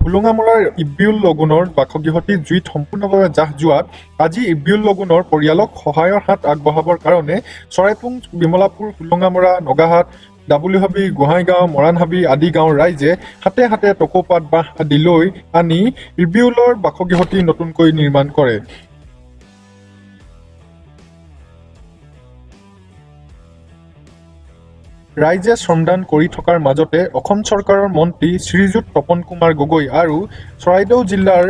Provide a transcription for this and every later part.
হোলোঙামৰাৰ ইব্বিউল লগুনৰ বাসগৃহটি জুইত সম্পূৰ্ণভাৱে জাহ যোৱাত আজি ইব্বিউল লগুনৰ পৰিয়ালক সহায়ৰ হাত আগবঢ়াবৰ কাৰণে চৰাইপুং, বিমলাপুৰ, হোলোঙামৰা, নগাহাট, দাবুলিহাবি, গোহাঁইগাঁও, মৰাণহাবি আদি গাঁৱৰ ৰাইজে হাতে হাতে টকৌপাত বাঁহ আদি লৈ আনি ইব্বিউলৰ বাসগৃহটি নতুনকৈ নিৰ্মাণ কৰে। ৰাইজে শ্ৰমদান কৰি থকাৰ মাজতে অসম চৰকাৰৰ মন্ত্ৰী শ্ৰীযুত তপন কুমাৰ গগৈ আৰু চৰাইদেউ জিলাৰ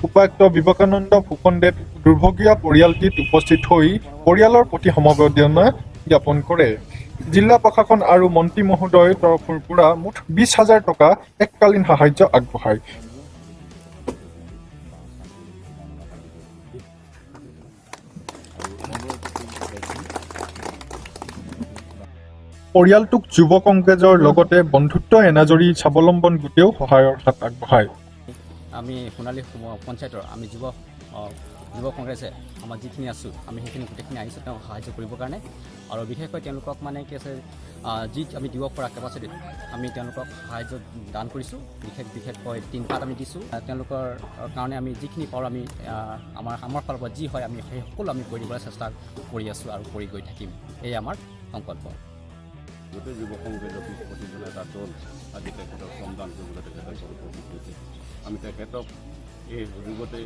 উপায়ুক্ত বিবেকানন্দ ফুকনদেৱ দুৰ্ভগীয়া পৰিয়ালটিত উপস্থিত হৈ পৰিয়ালৰ প্ৰতি সমবেদনা জ্ঞাপন কৰে। জিলা প্ৰশাসন আৰু মন্ত্ৰী মহোদয়ৰ তৰফৰ পৰা মুঠ 20,000 টকা এককালীন সাহায্য আগবঢ়ায়। পৰিয়ালটোক যুৱ কংগ্ৰেছৰ লগতে বন্ধুত্ব এনাজৰী স্বাৱলম্বন গোটেও সহায়ৰ হাত আগবঢ়ায়। আমি সোণালী পঞ্চায়তৰ আমি যুৱ কংগ্ৰেছে আমাৰ যিখিনি আছোঁ আমি সেইখিনি গোটেইখিনি আহিছোঁ তেওঁক সাহায্য কৰিবৰ কাৰণে। আৰু বিশেষকৈ তেওঁলোকক মানে কি আছে যি আমি দিব পৰা কেপাচিটিত আমি তেওঁলোকক সাহায্য দান কৰিছোঁ। বিশেষকৈ 3 পাত আমি দিছোঁ। তেওঁলোকৰ কাৰণে আমি যিখিনি পাৰোঁ আমি আমাৰ ফালৰ পৰা যি হয় আমি সেই সকলো আমি কৰি দিবলৈ চেষ্টা কৰি আছোঁ আৰু কৰি গৈ থাকিম। এই আমাৰ সংকল্প। গোটেই যুৱ কংগ্ৰেছৰ প্ৰতিজন এটা দল আজি তেখেতক শ্ৰমদান কৰিবলৈ তেখেতক উপস্থিত হৈছে। আমি তেখেতক এই সুযোগতে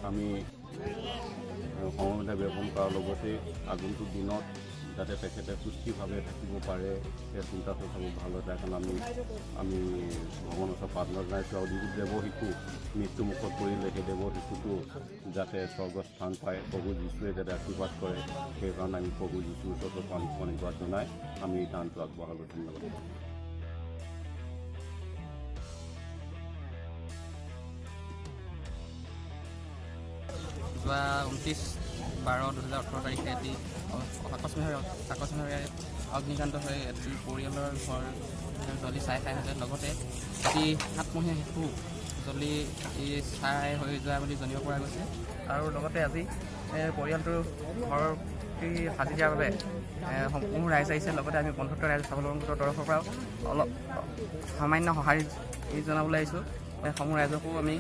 আমি সমবেদনা জ্ঞাপন কৰাৰ লগতে আগন্তুক দিনত যাতে তেখেতে সুস্থিৰভাৱে থাকিব পাৰে সেই চিন্তা চৰ্চাবোৰ ভাল হয়। তাৰ কাৰণে আমি ভগৱানৰ ওচৰত প্ৰাৰ্থনা জনাইছোঁ। আৰু যিটো দেৱ শিশু মৃত্যুমুখত পৰিলে সেই দেৱ শিশুটো যাতে স্বৰ্গস্থান পায়, প্ৰভু যীশুৱে যাতে আশীৰ্বাদ কৰে, সেইকাৰণে আমি প্ৰভু যীশুৰ ওচৰত ধন্যবাদ জনাই আমি এই দানটো আগবঢ়ালোঁ। ধন্যবাদ। 29/12/2018 তাৰিখে এটি আকস্মিকভাৱে অগ্নিকাণ্ড হৈ এটি পৰিয়ালৰ ঘৰ জ্বলি ছাই হৈছে। লগতে এটি 7মহীয়া শিশু জ্বলি ছাই হৈ যোৱা বুলি জানিব পৰা গৈছে। আৰু লগতে আজি পৰিয়ালটোৰ ঘৰটি সাজি দিয়াৰ বাবে সম্পূৰ্ণ ৰাইজ আহিছে। লগতে আমি বন্ধুত্ব ৰাইজ স্বাৱলম্বন গোটৰ তৰফৰ পৰাও অলপ সামান্য সঁহাৰি জনাবলৈ আহিছোঁ। সমূহ ৰাইজকো আমি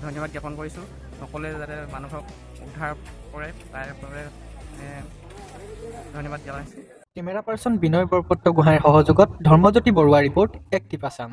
ধন্যবাদ জ্ঞাপন কৰিছোঁ। সকলোৱে যাতে মানুহক উদ্ধাৰ কৰে তাৰ বাবে ধন্যবাদ জনাইছোঁ। কেমেৰা পাৰ্চন বিনয় বৰপত্ৰ গোহাঁইৰ সহযোগত ধৰ্মজ্যোতি বৰুৱা ৰিপৰ্ট, এক্টিভ আছাম।